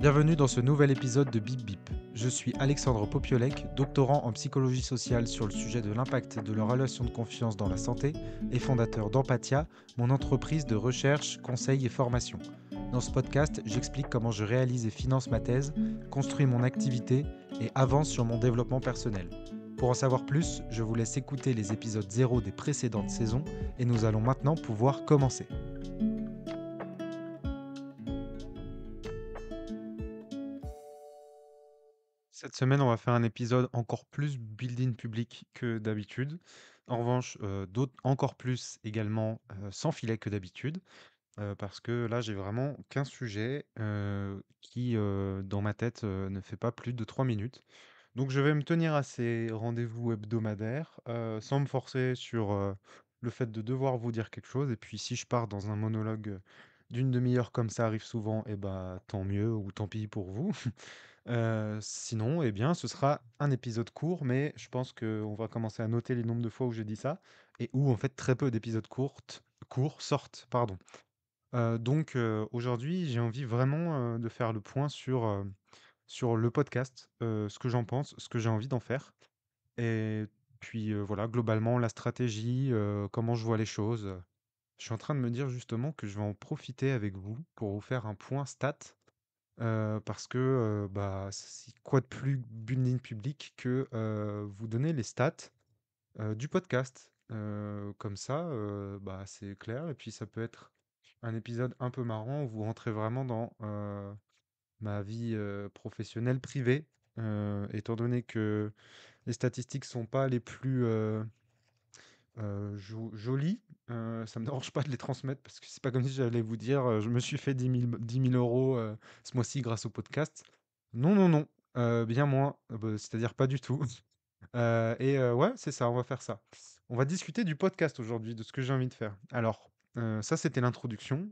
Bienvenue dans ce nouvel épisode de Bip Bip. Je suis Alexandre Popiolek, doctorant en psychologie sociale sur le sujet de l'impact de la relation de confiance dans la santé et fondateur d'Empathia, mon entreprise de recherche, conseil et formation. Dans ce podcast, j'explique comment je réalise et finance ma thèse, construis mon activité et avance sur mon développement personnel. Pour en savoir plus, je vous laisse écouter les épisodes 0 des précédentes saisons et nous allons maintenant pouvoir commencer. Cette semaine, on va faire un épisode encore plus building public que d'habitude. En revanche, d'autres encore plus également sans filet que d'habitude, parce que là, j'ai vraiment qu'un sujet qui, dans ma tête, ne fait pas plus de 3 minutes. Donc, je vais me tenir à ces rendez-vous hebdomadaires, sans me forcer sur le fait de devoir vous dire quelque chose. Et puis, si je pars dans un monologue d'une demi-heure comme ça arrive souvent, et bah tant mieux ou tant pis pour vous. Sinon, eh bien, ce sera un épisode court, mais je pense qu'on va commencer à noter les nombres de fois où j'ai dit ça et où, en fait, très peu d'épisodes courts sortent, pardon. Aujourd'hui, j'ai envie vraiment, de faire le point sur le podcast, ce que j'en pense, ce que j'ai envie d'en faire et puis, voilà, globalement, la stratégie, comment je vois les choses. Je suis en train de me dire justement que je vais en profiter avec vous pour vous faire un point stat. Parce que, bah, c'est quoi de plus building public que, vous donner les stats, du podcast? Comme ça, bah, c'est clair et puis ça peut être un épisode un peu marrant où vous rentrez vraiment dans, ma vie, professionnelle privée, étant donné que les statistiques sont pas les plus, jolies, ça me dérange pas de les transmettre parce que c'est pas comme si j'allais vous dire, «Je me suis fait 10 000 € ce mois-ci grâce au podcast». Non, non, non, bien moins, c'est-à-dire pas du tout. Ouais, c'est ça, on va faire ça. On va discuter du podcast aujourd'hui, de ce que j'ai envie de faire. Alors, ça, c'était l'introduction.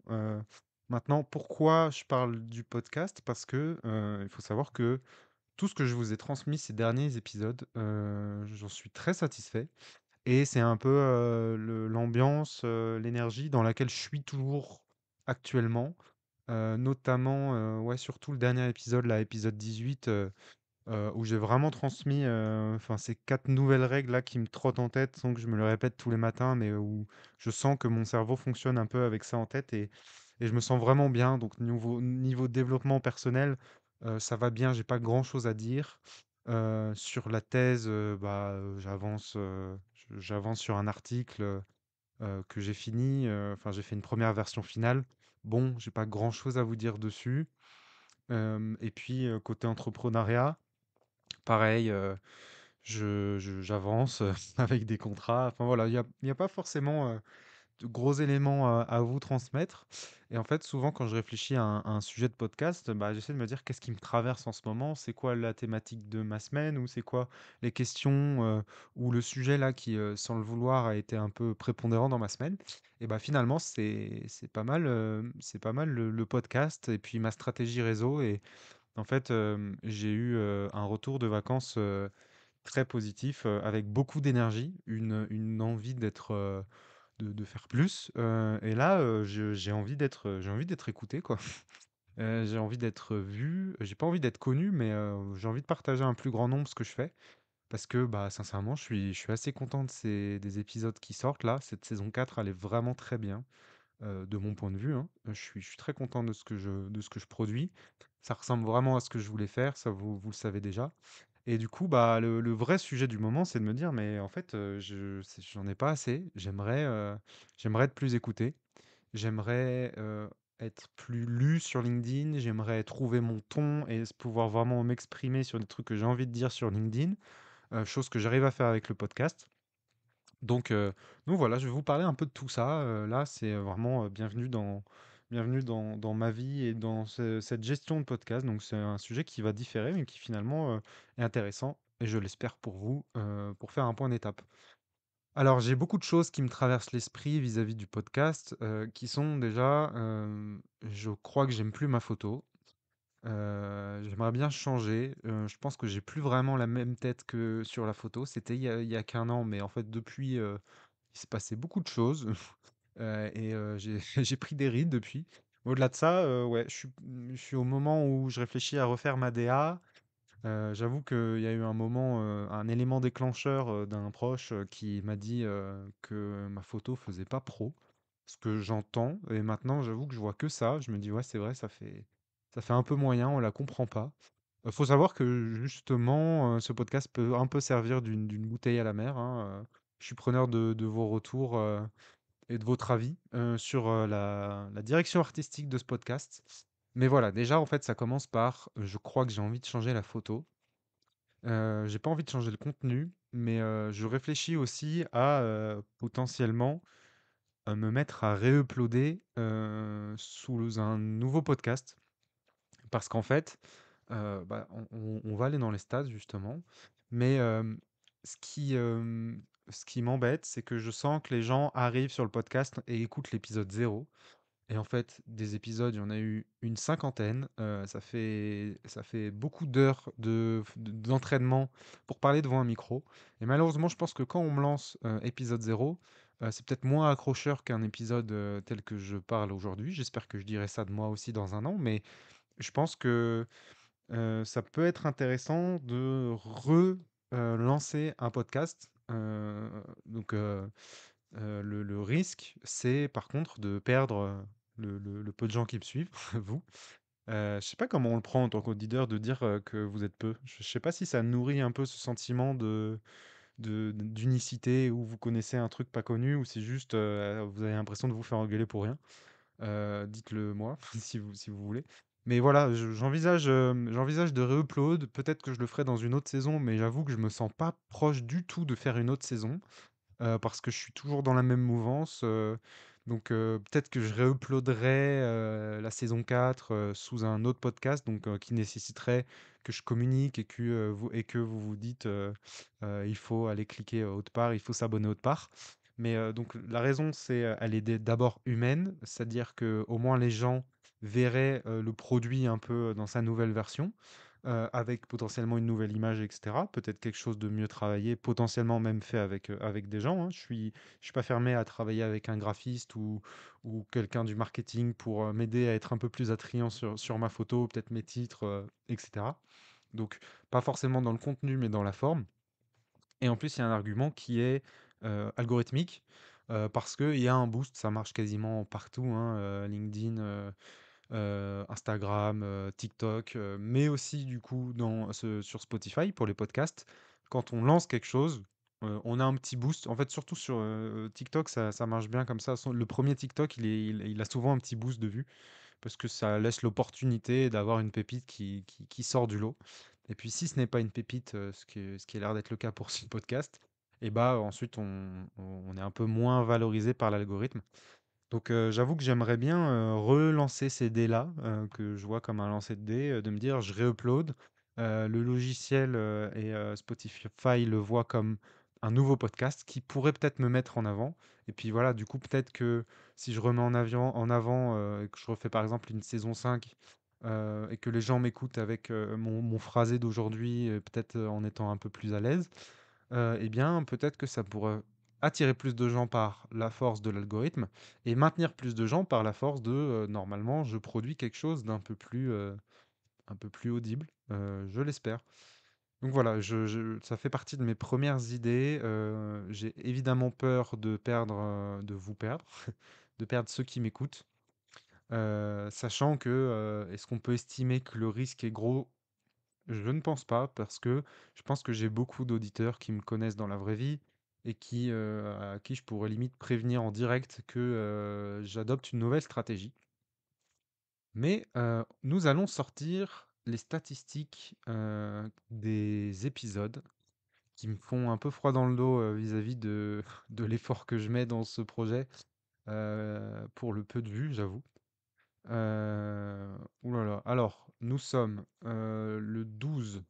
Maintenant, pourquoi je parle du podcast? Parce que, il faut savoir que tout ce que je vous ai transmis ces derniers épisodes, j'en suis très satisfait et c'est un peu, l'ambiance, l'énergie dans laquelle je suis toujours actuellement, notamment, ouais, surtout le dernier épisode, là, épisode 18, où j'ai vraiment transmis, enfin, ces 4 nouvelles règles là qui me trottent en tête sans que je me le répète tous les matins, mais où je sens que mon cerveau fonctionne un peu avec ça en tête et je me sens vraiment bien. Donc niveau développement personnel, ça va bien, j'ai pas grand-chose à dire. Sur la thèse, j'avance sur un article, que j'ai fini, enfin j'ai fait une première version finale. Bon, j'ai pas grand-chose à vous dire dessus. Et puis, côté entrepreneuriat, pareil, j'avance, avec des contrats. Enfin voilà, il y a pas forcément, de gros éléments, à vous transmettre et en fait, souvent quand je réfléchis à un sujet de podcast, bah, j'essaie de me dire: «Qu'est-ce qui me traverse en ce moment? C'est quoi la thématique de ma semaine?» ou «C'est quoi les questions, ou le sujet là qui, sans le vouloir, a été un peu prépondérant dans ma semaine?» et bah, finalement, c'est pas mal, c'est pas mal le podcast et puis ma stratégie réseau et en fait, j'ai eu, un retour de vacances, très positif, avec beaucoup d'énergie, une envie d'être, de faire plus, et là, j'ai envie d'être écouté, quoi. J'ai envie d'être vu, j'ai pas envie d'être connu, mais j'ai envie de partager à un plus grand nombre ce que je fais parce que, bah, sincèrement, je suis assez content de ces des épisodes qui sortent là. Cette saison 4 elle est vraiment très bien, de mon point de vue, hein. Je suis très content de ce que je produis. Ça ressemble vraiment à ce que je voulais faire, ça vous le savez déjà. Et du coup, bah, le vrai sujet du moment, c'est de me dire: «Mais en fait, j'en ai pas assez, j'aimerais être plus écouté, j'aimerais, être plus lu sur LinkedIn, j'aimerais trouver mon ton et pouvoir vraiment m'exprimer sur des trucs que j'ai envie de dire sur LinkedIn», chose que j'arrive à faire avec le podcast. Donc, heu, donc voilà, je vais vous parler un peu de tout ça, là, c'est vraiment, bienvenue dans ma vie et dans cette gestion de podcast. Donc c'est un sujet qui va différer, mais qui finalement, est intéressant et je l'espère pour vous, pour faire un point d'étape. Alors j'ai beaucoup de choses qui me traversent l'esprit vis-à-vis du podcast, qui sont déjà, je crois que j'aime plus ma photo. J'aimerais bien changer, je pense que j'ai plus vraiment la même tête que sur la photo. C'était il y a qu'un an, mais en fait depuis, il s'est passé beaucoup de choses, j'ai j'ai pris des rides depuis. Au-delà de ça, ouais, je suis au moment où je réfléchis à refaire ma DA. J'avoue qu'il y a eu un moment, un élément déclencheur, d'un proche, qui m'a dit, que ma photo faisait pas pro. Ce que j'entends et maintenant j'avoue que je vois que ça. Je me dis: «Ouais, c'est vrai, ça fait un peu moyen, on la comprend pas». Faut savoir que justement, ce podcast peut un peu servir d'une bouteille à la mer, hein, je suis preneur de vos retours, et de votre avis, sur, la direction artistique de ce podcast. Mais voilà, déjà, en fait, ça commence par, je crois que j'ai envie de changer la photo. J'ai pas envie de changer le contenu, mais, je réfléchis aussi à, potentiellement, me mettre à réuploader, sous un nouveau podcast. Parce qu'en fait, bah, on va aller dans les stats justement, mais, ce qui, ce qui m'embête, c'est que je sens que les gens arrivent sur le podcast et écoutent l'épisode zéro. Et en fait, des épisodes, il y en a eu une cinquantaine. Ça fait beaucoup d'heures d'entraînement pour parler devant un micro. Et malheureusement, je pense que quand on me lance épisode zéro, c'est peut-être moins accrocheur qu'un épisode tel que je parle aujourd'hui. J'espère que je dirai ça de moi aussi dans un an. Mais je pense que ça peut être intéressant de relancer un podcast. Le risque, c'est par contre de perdre, le peu de gens qui me suivent, vous. Je sais pas comment on le prend en tant qu'auditeur de dire, que vous êtes peu. Je sais pas si ça nourrit un peu ce sentiment d'unicité où vous connaissez un truc pas connu ou c'est juste, vous avez l'impression de vous faire engueuler pour rien. Dites-le moi si vous voulez. Mais voilà, j'envisage de re-upload. Peut-être que je le ferai dans une autre saison, mais j'avoue que je me sens pas proche du tout de faire une autre saison parce que je suis toujours dans la même mouvance, peut-être que je réuploaderai, la saison 4 sous un autre podcast, qui nécessiterait que je communique et que vous vous dites, «Il faut aller cliquer, autre part, il faut s'abonner autre part». Mais, donc la raison c'est, elle est d'abord humaine, c'est-à-dire que au moins les gens verraient, le produit un peu dans sa nouvelle version avec potentiellement une nouvelle image, et cetera. Peut-être quelque chose de mieux travaillé, potentiellement même fait avec des gens, hein. Je suis pas fermé à travailler avec un graphiste ou quelqu'un du marketing pour, m'aider à être un peu plus attrayant sur ma photo, peut-être mes titres, et cetera. Donc pas forcément dans le contenu, mais dans la forme. Et en plus, il y a un argument qui est, algorithmique, parce qu'il y a un boost, ça marche quasiment partout, hein, LinkedIn, Instagram, TikTok, mais aussi du coup sur Spotify pour les podcasts. Quand on lance quelque chose, on a un petit boost. En fait, surtout sur TikTok, ça marche bien comme ça. Le premier TikTok, il a souvent un petit boost de vue parce que ça laisse l'opportunité d'avoir une pépite qui sort du lot. Et puis si ce n'est pas une pépite, ce qui a l'air d'être le cas pour ce podcast, et bah ensuite on est un peu moins valorisé par l'algorithme. Donc, j'avoue que j'aimerais bien, relancer ces dés-là, que je vois comme un lancer de dés, de me dire: «Je réupload». Le logiciel, Spotify le voit comme un nouveau podcast qui pourrait peut-être me mettre en avant et puis voilà, du coup, peut-être que si je remets en avant, et que je refais par exemple une saison 5 et que les gens m'écoutent avec, mon phrasé d'aujourd'hui, peut-être, en étant un peu plus à l'aise, eh bien, peut-être que ça pourrait attirer plus de gens par la force de l'algorithme et maintenir plus de gens par la force de, normalement, je produis quelque chose un peu plus audible, je l'espère. Donc voilà, ça fait partie de mes premières idées. J'ai évidemment peur de vous perdre, de perdre ceux qui m'écoutent, sachant que, est-ce qu'on peut estimer que le risque est gros? Je ne pense pas, parce que je pense que j'ai beaucoup d'auditeurs qui me connaissent dans la vraie vie et à qui je pourrais limite prévenir en direct que j'adopte une nouvelle stratégie. Mais nous allons sortir les statistiques des épisodes qui me font un peu froid dans le dos vis-à-vis de l'effort que je mets dans ce projet pour le peu de vues, j'avoue. Ouh là là. Alors, nous sommes le 12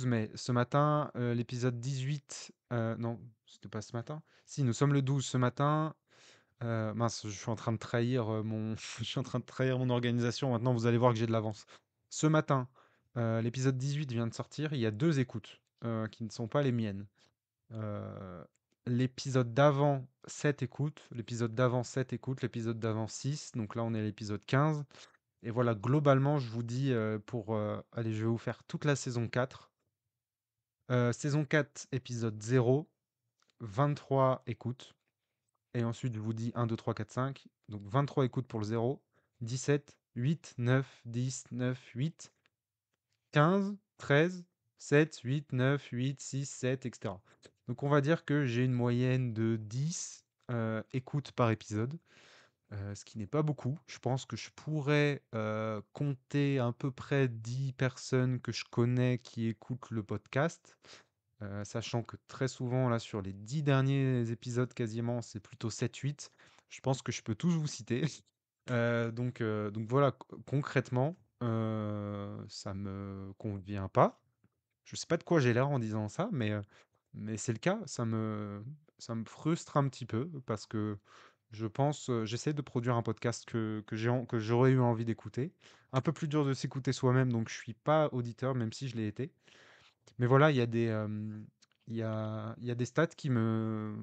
mai. Ce matin, l'épisode 18, non, c'était pas ce matin? Si, nous sommes le 12 ce matin. Mince, je suis en train de trahir, je suis en train de trahir mon organisation. Maintenant, vous allez voir que j'ai de l'avance. Ce matin, l'épisode 18 vient de sortir. Il y a 2 écoutes, qui ne sont pas les miennes. Heu l'épisode d'avant 7 écoutes, l'épisode d'avant 7 écoutes, l'épisode d'avant 6. Donc là, on est à l'épisode 15. Et voilà, globalement, je vous dis, allez, je vais vous faire toute la saison 4. Saison 4, épisode 0, 23 écoutes. Et ensuite, je vous dis 1, 2, 3, 4, 5. Donc 23 écoutes pour le 0, 17, 8, 9, 10, 9, 8, 15, 13, 7, 8, 9, 8, 6, 7, etc. Donc on va dire que j'ai une moyenne de 10 écoutes par épisode, ce qui n'est pas beaucoup. Je pense que je pourrais compter à peu près 10 personnes que je connais qui écoutent le podcast, sachant que très souvent, là, sur les 10 derniers épisodes quasiment, c'est plutôt 7, 8. Je pense que je peux tous vous citer. Donc voilà, concrètement, ça me convient pas. Je sais pas de quoi j'ai l'air en disant ça, mais c'est le cas. Ça me frustre un petit peu parce que je pense, j'essaie de produire un podcast que j'aurais eu envie d'écouter. Un peu plus dur de s'écouter soi-même, donc je suis pas auditeur, même si je l'ai été. Mais voilà, il y a des stats qui me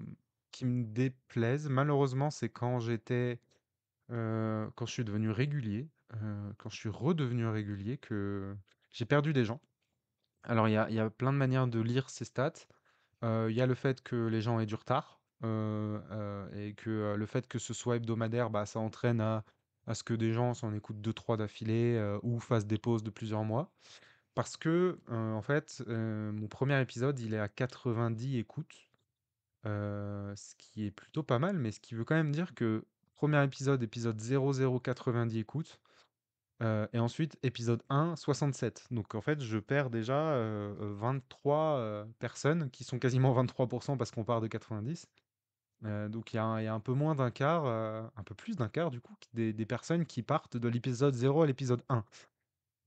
déplaisent. Malheureusement, c'est quand je suis devenu régulier, quand je suis redevenu régulier, que j'ai perdu des gens. Alors, il y a plein de manières de lire ces stats. Il y a le fait que les gens aient du retard, et que le fait que ce soit hebdomadaire, bah, ça entraîne à ce que des gens s'en écoutent deux trois d'affilée, ou fassent des pauses de plusieurs mois. Parce que, en fait, mon premier épisode, il est à 90 écoutes, ce qui est plutôt pas mal, mais ce qui veut quand même dire que premier épisode, épisode 0090 écoutes, et ensuite épisode 1, 67. Donc en fait, je perds déjà 23 personnes, qui sont quasiment 23% parce qu'on part de 90. Donc il y a un peu moins d'un quart, un peu plus d'un quart du coup, des personnes qui partent de l'épisode 0 à l'épisode 1.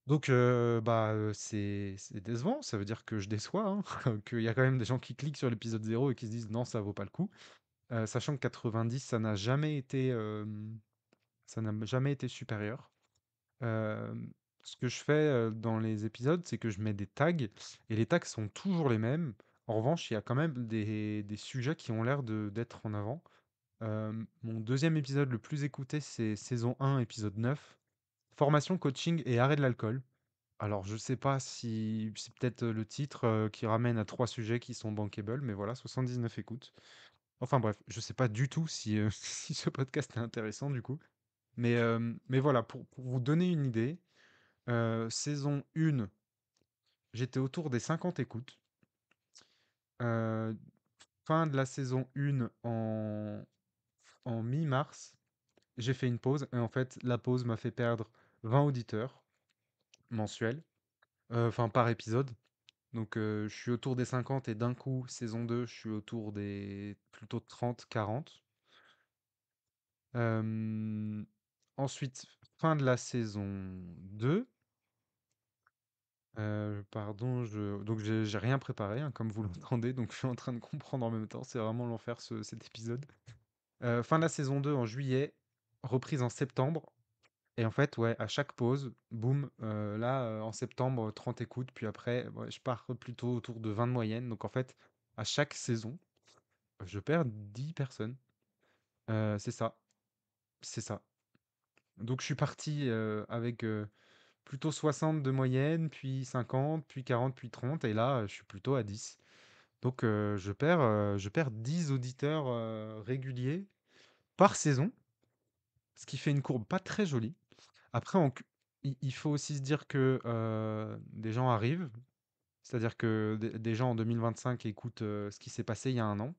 Donc, bah, c'est décevant, ça veut dire que je déçois, hein, qu'il y a quand même des gens qui cliquent sur l'épisode 0 et qui se disent: «Non, ça vaut pas le coup». Sachant que 90, ça n'a jamais été supérieur. Ce que je fais, dans les épisodes, c'est que je mets des tags et les tags sont toujours les mêmes. En revanche, il y a quand même des sujets qui ont l'air d'être en avant. Mon deuxième épisode le plus écouté, c'est saison 1, épisode 9, formation, coaching et arrêt de l'alcool. Alors, je sais pas si c'est peut-être le titre qui ramène à trois sujets qui sont bankable, mais voilà, 79 écoutes. Enfin bref, je sais pas du tout si, si ce podcast est intéressant du coup. Mais voilà, pour vous donner une idée, saison 1, j'étais autour des 50 écoutes. Euh, Fin de la saison 1 en mi-mars, j'ai fait une pause. Et en fait, la pause m'a fait perdre 20 auditeurs mensuels, enfin par épisode. Donc, je suis autour des 50 et d'un coup, saison 2, je suis autour des plutôt 30, 40. Hem, Ensuite, fin de la saison 2, pardon, donc j'ai rien préparé, hein, comme vous l'entendez, donc je suis en train de comprendre en même temps, c'est vraiment l'enfer cet épisode. Fin de la saison 2 en juillet, reprise en septembre. Et en fait, ouais, à chaque pause, boum, là, en septembre, 30 écoutes, puis après, ouais, je pars plutôt autour de 20 de moyenne. Donc en fait, à chaque saison, je perds 10 personnes. C'est ça, c'est ça. Donc je suis parti avec plutôt 60 de moyenne, puis 50, puis 40, puis 30, et là, je suis plutôt à 10. Donc je perds 10 auditeurs réguliers par saison, ce qui fait une courbe pas très jolie. Après, il faut aussi se dire que des gens arrivent, c'est-à-dire que des gens en 2025 écoutent ce qui s'est passé il y a un an,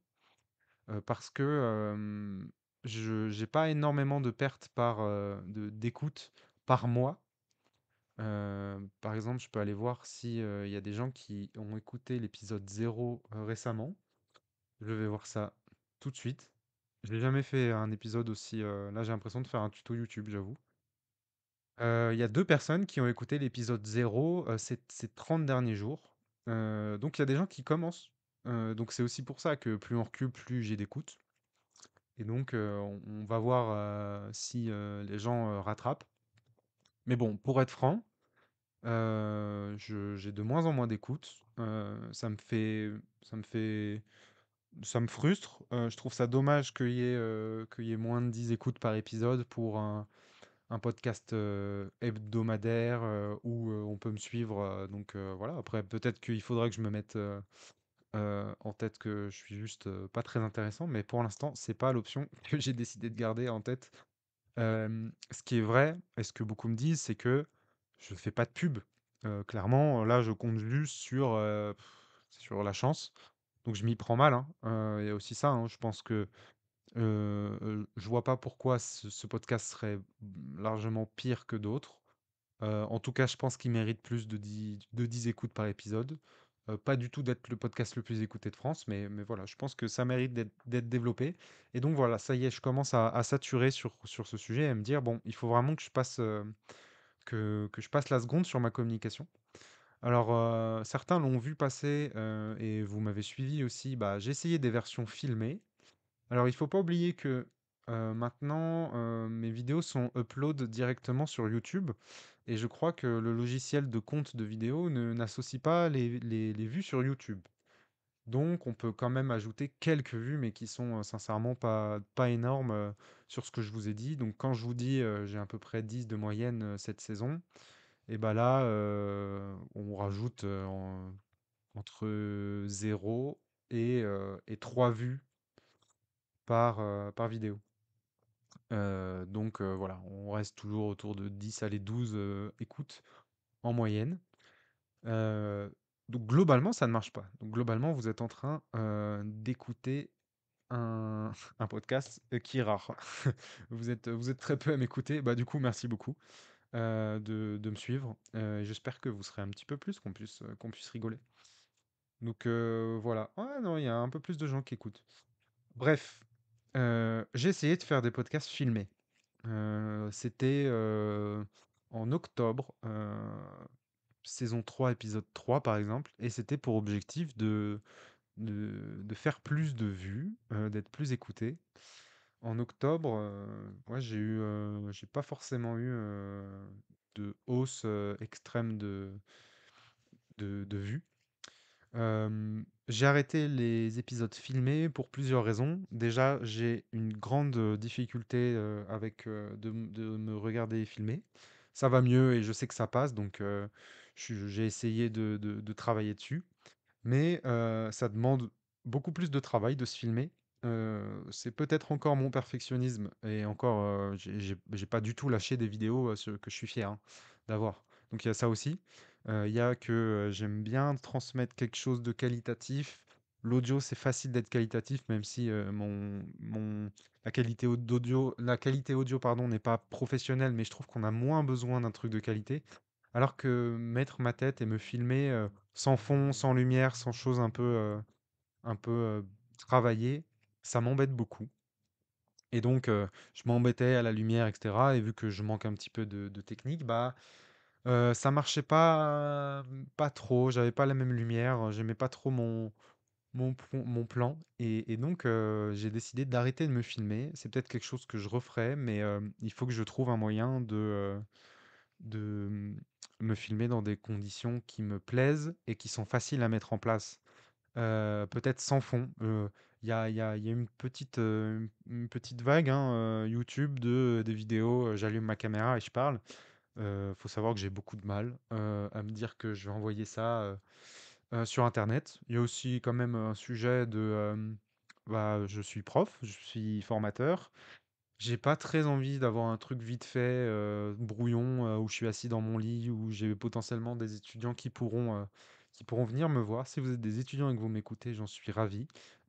parce que je j'ai pas énormément de pertes d'écoute par mois. Par exemple, je peux aller voir si il y a des gens qui ont écouté l'épisode 0 récemment. Je vais voir ça tout de suite. J'ai jamais fait un épisode aussi. Là, j'ai l'impression de faire un tuto YouTube, j'avoue. Il y a 2 personnes qui ont écouté l'épisode 0 ces 30 derniers jours. Donc il y a des gens qui commencent. Donc c'est aussi pour ça que plus on recule, plus j'ai d'écoute. Et donc on va voir si les gens rattrapent. Mais bon, pour être franc, j'ai de moins en moins d'écoute. Ça me fait ça me frustre. Je trouve ça dommage qu'il y ait moins de 10 écoutes par épisode pour un podcast hebdomadaire où on peut me suivre. Donc voilà, après peut-être qu'il faudra que je me mette en tête que je suis juste pas très intéressant, mais pour l'instant, c'est pas l'option que j'ai décidé de garder en tête. Ce qui est vrai, et ce que beaucoup me disent, c'est que je fais pas de pub. Clairement, là, je compte juste sur la chance. Donc je m'y prends mal, hein. Il y a aussi ça, hein. Je pense que je vois pas pourquoi ce podcast serait largement pire que d'autres. En tout cas, je pense qu'il mérite plus de 10 écoutes par épisode. Pas du tout d'être le podcast le plus écouté de France, mais voilà, je pense que ça mérite d'être développé. Et donc voilà, ça y est, je commence à saturer sur ce sujet et à me dire, bon, il faut vraiment que je passe la seconde sur ma communication. Alors, certains l'ont vu passer et vous m'avez suivi aussi. Bah, j'ai essayé des versions filmées. Alors, il faut pas oublier que maintenant, mes vidéos sont upload directement sur YouTube et je crois que le logiciel de compte de vidéo n'associe pas les vues sur YouTube. Donc, on peut quand même ajouter quelques vues, mais qui sont sincèrement pas énormes sur ce que je vous ai dit. Donc, quand je vous dis j'ai à peu près 10 de moyenne cette saison, et bah là, on rajoute entre 0 et 3 vues par vidéo. Donc voilà, on reste toujours autour de 10 allez 12 écoutes en moyenne. Heu, donc globalement, ça ne marche pas. Donc globalement, vous êtes en train d'écouter un, un podcast qui est rare. Vous êtes très peu à m'écouter. Bah, du coup, merci beaucoup de me suivre. J'espère que vous serez un petit peu plus, qu'on puisse rigoler. Donc voilà. Ouais, non, il y a un peu plus de gens qui écoutent. Bref, j'ai essayé de faire des podcasts filmés. C'était en octobre, saison 3 épisode 3 par exemple, et c'était pour objectif de faire plus de vues, d'être plus écouté. En octobre, moi j'ai pas forcément eu de hausse extrême de vues. J'ai arrêté les épisodes filmés pour plusieurs raisons. Déjà, j'ai une grande difficulté avec de me regarder filmer. Ça va mieux et je sais que ça passe, donc j'ai essayé de travailler dessus. Mais ça demande beaucoup plus de travail de se filmer. C'est peut-être encore mon perfectionnisme et encore, j'ai pas du tout lâché des vidéos que je suis fier hein, d'avoir. Donc il y a ça aussi. Il y a que j'aime bien transmettre quelque chose de qualitatif. L'audio, c'est facile d'être qualitatif, même si la qualité audio, pardon, n'est pas professionnelle, mais je trouve qu'on a moins besoin d'un truc de qualité. Alors que mettre ma tête et me filmer sans fond, sans lumière, sans choses un peu travaillées, ça m'embête beaucoup. Et donc, je m'embêtais à la lumière, etc. Et vu que je manque un petit peu de technique, bah, ça marchait pas trop. J'avais pas la même lumière. J'aimais pas trop mon plan. Et donc, j'ai décidé d'arrêter de me filmer. C'est peut-être quelque chose que je referai, mais il faut que je trouve un moyen de me filmer dans des conditions qui me plaisent et qui sont faciles à mettre en place. Peut-être sans fond. Il y a une petite vague hein, YouTube des vidéos, j'allume ma caméra et je parle. Faut savoir que j'ai beaucoup de mal à me dire que je vais envoyer ça sur Internet. Il y a aussi quand même un sujet bah, je suis prof, je suis formateur. J'ai pas très envie d'avoir un truc vite fait, brouillon, où je suis assis dans mon lit, où j'ai potentiellement des étudiants qui pourront venir me voir. Si vous êtes des étudiants et que vous m'écoutez, j'en suis ravi.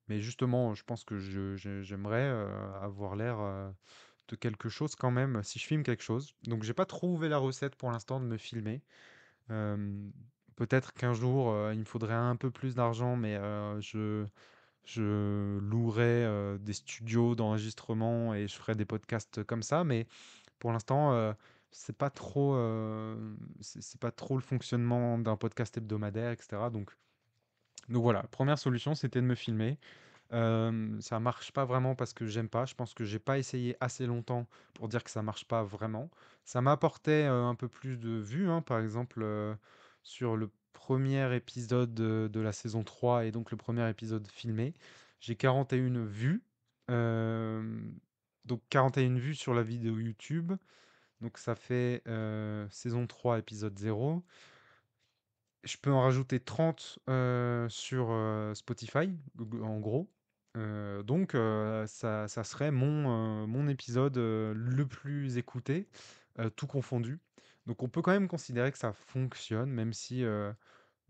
Mais justement, je pense que j'aimerais avoir l'air de quelque chose quand même, si je filme quelque chose. Donc j'ai pas trouvé la recette pour l'instant de me filmer. Peut-être qu'un jour, il me faudrait un peu plus d'argent, mais je louerais des studios d'enregistrement et je ferais des podcasts comme ça, mais pour l'instant, c'est pas trop, c'est pas trop le fonctionnement d'un podcast hebdomadaire, etc. Donc voilà, première solution, c'était de me filmer. Ça marche pas vraiment parce que j'aime pas. Je pense que j'ai pas essayé assez longtemps pour dire que ça marche pas vraiment. Ça m'apportait un peu plus de vues, hein, par exemple sur le premier épisode de la saison 3 et donc le premier épisode filmé. J'ai 41 vues. Donc 41 vues sur la vidéo YouTube. Donc ça fait saison 3 épisode 0. Je peux en rajouter 30 sur Spotify, en gros. Donc ça serait mon épisode le plus écouté, tout confondu. Donc on peut quand même considérer que ça fonctionne, même si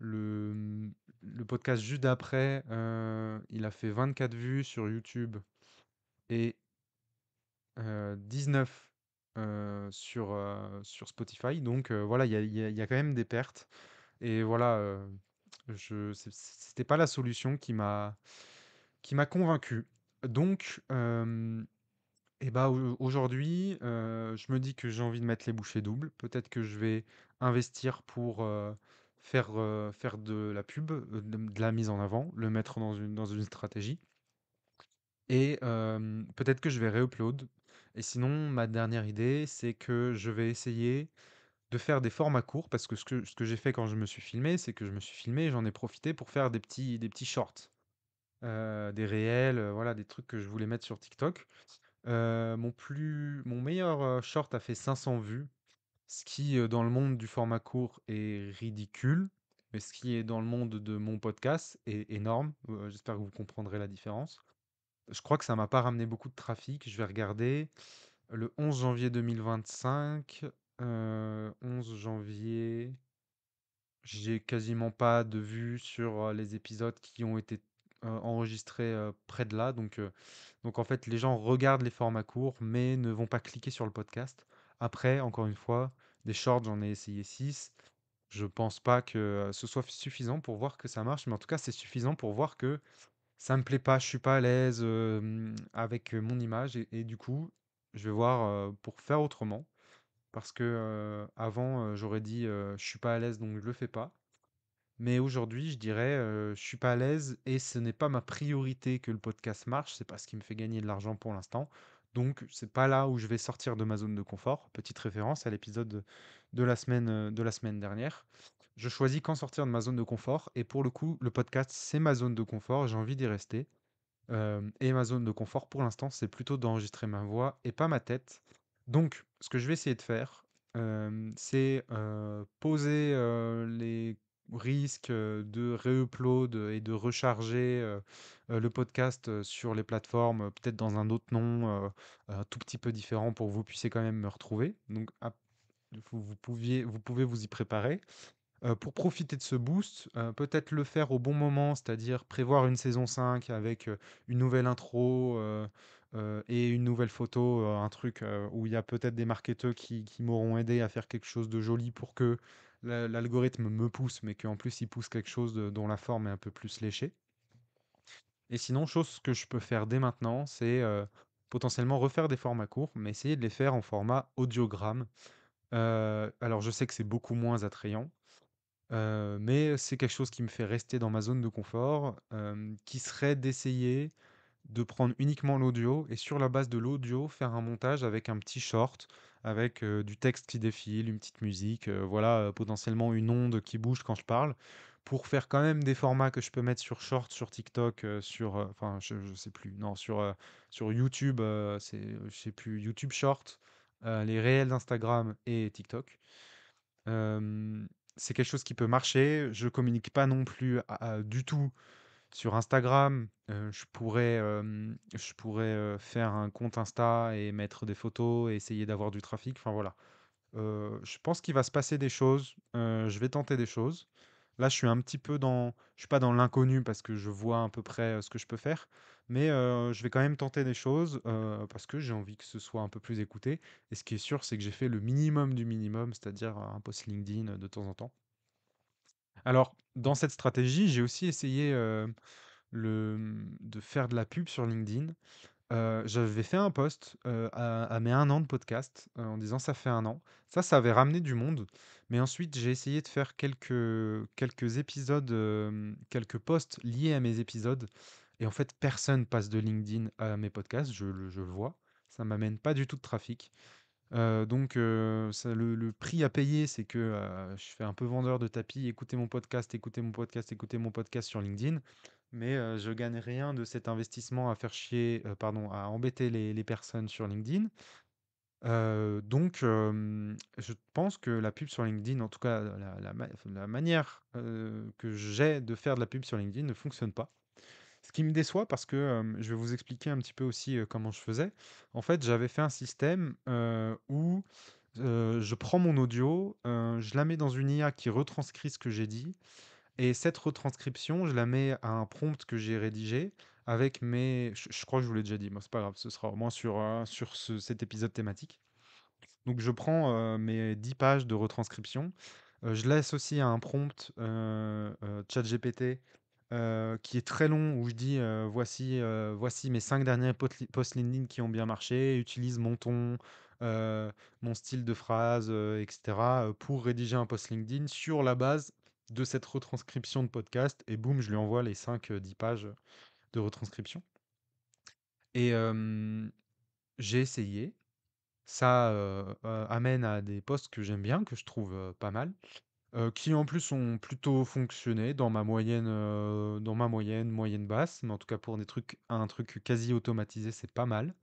le, le podcast juste d'après, il a fait 24 vues sur YouTube et 19 sur Spotify. Donc voilà, il y a quand même des pertes. Et voilà, c'était pas la solution qui m'a convaincu. Donc, et bah, aujourd'hui, je me dis que j'ai envie de mettre les bouchées doubles. Peut-être que je vais investir pour faire de la pub, de la mise en avant, le mettre dans une stratégie. Et peut-être que je vais réupload. Et sinon, ma dernière idée, c'est que je vais essayer de faire des formats courts, parce que ce que j'ai fait quand je me suis filmé, c'est que je me suis filmé et j'en ai profité pour faire des petits shorts, des réels, voilà, des trucs que je voulais mettre sur TikTok. Mon meilleur short a fait 500 vues, ce qui, dans le monde du format court, est ridicule, mais ce qui est dans le monde de mon podcast est énorme. J'espère que vous comprendrez la différence. Je crois que ça m'a pas ramené beaucoup de trafic. Je vais regarder. Le 11 janvier 2025, 11 janvier, j'ai quasiment pas de vues sur les épisodes qui ont été enregistrés près de là. Donc en fait, les gens regardent les formats courts, mais ne vont pas cliquer sur le podcast. Après, encore une fois, des shorts, j'en ai essayé 6. Je pense pas que ce soit suffisant pour voir que ça marche, mais en tout cas, c'est suffisant pour voir que ça me plaît pas, je suis pas à l'aise avec mon image, et du coup, je vais voir pour faire autrement. Parce que avant, j'aurais dit je suis pas à l'aise donc je le fais pas. Mais aujourd'hui, je dirais je suis pas à l'aise et ce n'est pas ma priorité que le podcast marche, c'est pas ce qui me fait gagner de l'argent pour l'instant. Donc, c'est pas là où je vais sortir de ma zone de confort. Petite référence à l'épisode de la semaine dernière. Je choisis quand sortir de ma zone de confort, et pour le coup, le podcast, c'est ma zone de confort, j'ai envie d'y rester. Et ma zone de confort pour l'instant, c'est plutôt d'enregistrer ma voix et pas ma tête. Donc, ce que je vais essayer de faire, c'est poser les risques de re-upload et de recharger le podcast sur les plateformes, peut-être dans un autre nom, un tout petit peu différent pour que vous puissiez quand même me retrouver. Donc, vous pouvez vous y préparer. Pour profiter de ce boost, peut-être le faire au bon moment, c'est-à-dire prévoir une saison 5 avec, une nouvelle intro, et une nouvelle photo, un truc, où il y a peut-être des marketeurs qui m'auront aidé à faire quelque chose de joli pour que l'algorithme me pousse, mais qu'en plus il pousse quelque chose dont la forme est un peu plus léchée. Et sinon, chose que je peux faire dès maintenant, c'est potentiellement refaire des formats courts, mais essayer de les faire en format audiogramme. Alors je sais que c'est beaucoup moins attrayant, mais c'est quelque chose qui me fait rester dans ma zone de confort, qui serait d'essayer de prendre uniquement l'audio et sur la base de l'audio, faire un montage avec un petit short, avec, du texte qui défile, une petite musique, voilà, potentiellement une onde qui bouge quand je parle, pour faire quand même des formats que je peux mettre sur short, sur TikTok, enfin je sais plus, non sur YouTube, je sais plus, YouTube Short, les réels d'Instagram et TikTok. Hem, c'est quelque chose qui peut marcher. Je communique pas non plus du tout sur Instagram. Je pourrais faire un compte Insta et mettre des photos et essayer d'avoir du trafic. Enfin voilà. Je pense qu'il va se passer des choses. Je vais tenter des choses. Là, je suis pas dans l'inconnu parce que je vois à peu près ce que je peux faire, mais je vais quand même tenter des choses parce que j'ai envie que ce soit un peu plus écouté. Et ce qui est sûr, c'est que j'ai fait le minimum du minimum, c'est-à-dire un post LinkedIn de temps en temps. Alors, dans cette stratégie, j'ai aussi essayé de faire de la pub sur LinkedIn. J'avais fait un post, à mes 1 an de podcast, en disant: «Ça fait 1 an». Ça avait ramené du monde, mais ensuite j'ai essayé de faire quelques épisodes, quelques posts liés à mes épisodes, et en fait personne passe de LinkedIn à mes podcasts, je le vois. Ça m'amène pas du tout de trafic. Donc ça, le prix à payer, c'est que, je fais un peu vendeur de tapis: «Écoutez mon podcast, écoutez mon podcast, écoutez mon podcast» sur LinkedIn. mais je gagne rien de cet investissement à faire chier, pardon, à embêter les personnes sur LinkedIn. Donc je pense que la pub sur LinkedIn, en tout cas la manière, que j'ai de faire de la pub sur LinkedIn ne fonctionne pas. Ce qui me déçoit parce que, je vais vous expliquer un petit peu aussi, comment je faisais. En fait, j'avais fait un système, où, je prends mon audio, je la mets dans une IA qui retranscrit ce que j'ai dit et cette retranscription, je la mets à un prompt que j'ai rédigé avec mes je crois que je vous l'ai déjà dit, moi c'est pas grave, ce sera au moins sur cet épisode thématique. Donc je prends, mes 10 pages de retranscription, je l'associe à un prompt, ChatGPT, qui est très long où je dis, «Voici mes 5 derniers posts LinkedIn qui ont bien marché, utilise mon ton, heu, mon style de phrase, et cetera, pour rédiger un post LinkedIn sur la base de cette retranscription de podcast» et boum, je lui envoie les 10 pages de retranscription et j'ai essayé. Ça, amène à des posts que j'aime bien, que je trouve, pas mal, qui en plus ont plutôt fonctionné dans ma moyenne basse, mais en tout cas pour un truc quasi automatisé, c'est pas mal.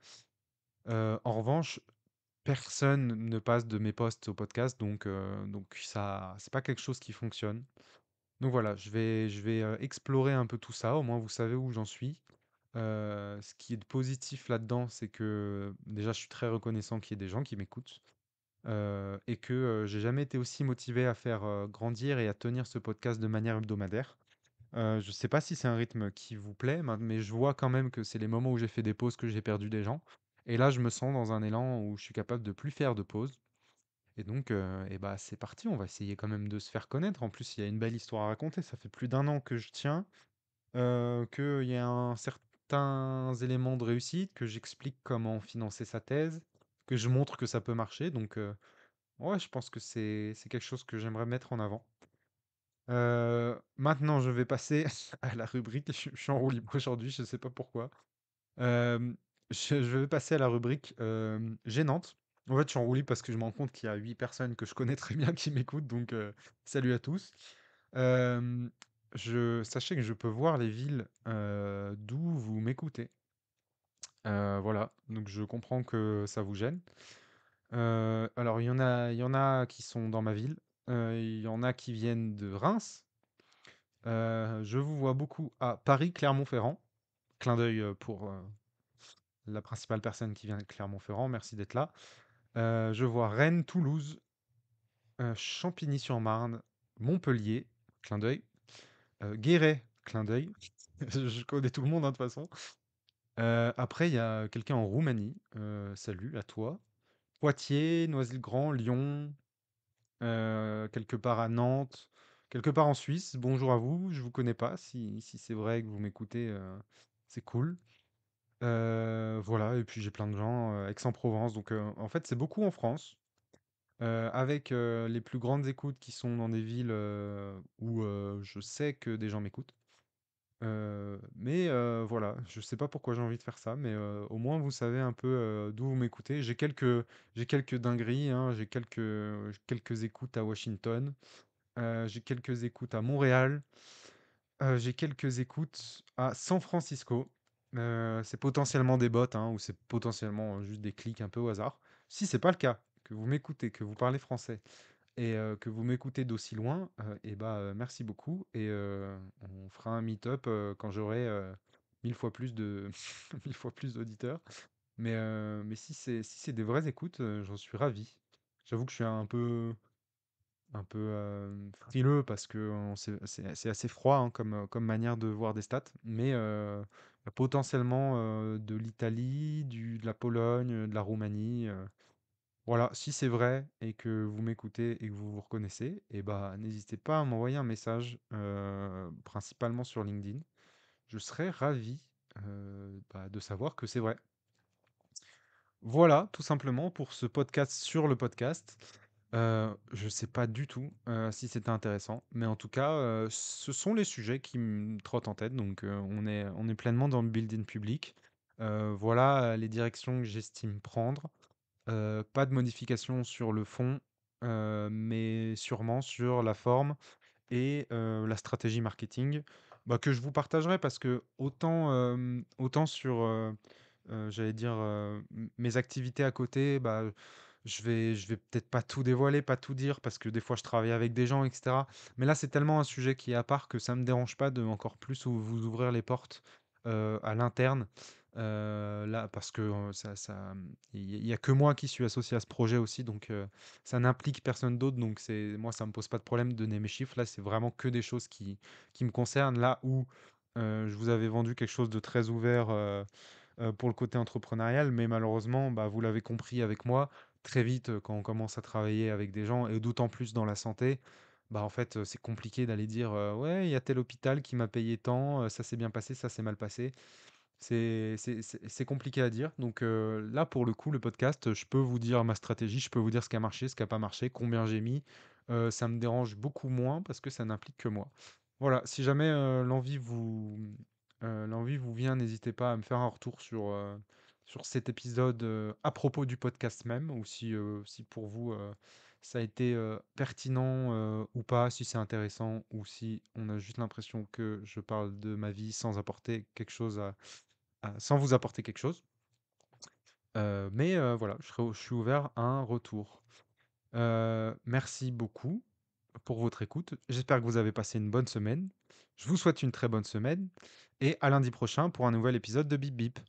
En revanche, personne ne passe de mes posts au podcast, donc ça c'est pas quelque chose qui fonctionne. Donc voilà, je vais, explorer un peu tout ça, au moins vous savez où j'en suis. Ce qui est de positif là-dedans, c'est que, déjà, je suis très reconnaissant qu'il y ait des gens qui m'écoutent. Et que, j'ai jamais été aussi motivé à faire, grandir et à tenir ce podcast de manière hebdomadaire. Je sais pas si c'est un rythme qui vous plaît, mais je vois quand même que c'est les moments où j'ai fait des pauses que j'ai perdu des gens. Et là, je me sens dans un élan où je suis capable de plus faire de pauses. Et donc, et bah, c'est parti, on va essayer quand même de se faire connaître. En plus, il y a une belle histoire à raconter. Ça fait plus d'un an que je tiens, qu'il y a un certains éléments de réussite, que j'explique comment financer sa thèse, que je montre que ça peut marcher. Donc, ouais, je pense que c'est quelque chose que j'aimerais mettre en avant. Maintenant, je vais passer à la rubrique. Je suis en roue libre aujourd'hui, je sais pas pourquoi. Hem, je vais passer à la rubrique, gênante. En fait, je suis en roue libre parce que je me rends compte qu'il y a 8 personnes que je connais très bien qui m'écoutent, donc salut à tous. Hem, sachez que je peux voir les villes, d'où vous m'écoutez. Voilà, donc je comprends que ça vous gêne. Alors il y en a qui sont dans ma ville, il y en a qui viennent de Reims. Je vous vois beaucoup à Paris, Clermont-Ferrand. Clin d'œil, pour, la principale personne qui vient de Clermont-Ferrand, merci d'être là. Je vois Rennes, Toulouse, Champigny-sur-Marne, Montpellier, clin d'œil, Guéret, clin d'œil. Je connais tout le monde, hein, de toute façon. Après il y a quelqu'un en Roumanie, salut à toi. Poitiers, Noisy-le-Grand, Lyon, quelque part à Nantes, quelque part en Suisse. Bonjour à vous, je vous connais pas. Si c'est vrai que vous m'écoutez, c'est cool. Voilà, et puis j'ai plein de gens, Aix-en-Provence, donc en fait, c'est beaucoup en France, avec les plus grandes écoutes qui sont dans des villes où je sais que des gens m'écoutent. Mais voilà, je sais pas pourquoi j'ai envie de faire ça, mais au moins vous savez un peu d'où vous m'écoutez. J'ai quelques dingueries, hein, j'ai quelques écoutes à Washington, j'ai quelques écoutes à Montréal, j'ai quelques écoutes à San Francisco. C'est potentiellement des bots, hein, ou c'est potentiellement juste des clics un peu au hasard. Si c'est pas le cas, que vous m'écoutez, que vous parlez français et que vous m'écoutez d'aussi loin, et bah, merci beaucoup et on fera un meet-up, quand j'aurai, 1000 fois plus de 1000 fois plus d'auditeurs. Mais si c'est des vraies écoutes, j'en suis ravi. J'avoue que je suis un peu frileux parce que c'est assez froid, hein, comme manière de voir des stats, mais potentiellement de l'Italie, de la Pologne, de la Roumanie. Voilà, si c'est vrai et que vous m'écoutez et que vous vous reconnaissez, et bah, n'hésitez pas à m'envoyer un message, principalement sur LinkedIn. Je serais ravi bah, de savoir que c'est vrai. Voilà, tout simplement pour ce podcast sur le podcast. Je sais pas du tout, si c'était intéressant, mais en tout cas, ce sont les sujets qui me trottent en tête, donc on est pleinement dans le building public. Voilà, les directions que j'estime prendre. Pas de modification sur le fond, mais sûrement sur la forme et la stratégie marketing. Bah, que je vous partagerai parce que autant, autant sur, j'allais dire, mes activités à côté, bah, je vais peut-être pas tout dévoiler, pas tout dire parce que des fois je travaille avec des gens et cetera. Mais là, c'est tellement un sujet qui est à part que ça me dérange pas de encore plus vous ouvrir les portes, à l'interne. Là parce que, il y a que moi qui suis associé à ce projet aussi donc ça n'implique personne d'autre donc c'est moi, ça me pose pas de problème de donner mes chiffres. Là, c'est vraiment que des choses qui me concernent. Là où, je vous avais vendu quelque chose de très ouvert, pour le côté entrepreneurial, mais malheureusement, bah, vous l'avez compris avec moi, très vite, quand on commence à travailler avec des gens et d'autant plus dans la santé, bah, en fait, c'est compliqué d'aller dire, «Ouais, il y a tel hôpital qui m'a payé tant, ça s'est bien passé, ça s'est mal passé». C'est compliqué à dire. Donc là, pour le coup, le podcast, je peux vous dire ma stratégie, je peux vous dire ce qui a marché, ce qui a pas marché, combien j'ai mis. Ça me dérange beaucoup moins parce que ça n'implique que moi. Voilà, si jamais l'envie vous vient, n'hésitez pas à me faire un retour sur cet épisode à propos du podcast même, ou si pour vous ça a été pertinent ou pas, si c'est intéressant, ou si on a juste l'impression que je parle de ma vie sans apporter quelque chose sans vous apporter quelque chose. Mais voilà, je suis ouvert à un retour. Merci beaucoup pour votre écoute. J'espère que vous avez passé une bonne semaine. Je vous souhaite une très bonne semaine et à lundi prochain pour un nouvel épisode de Bip Bip.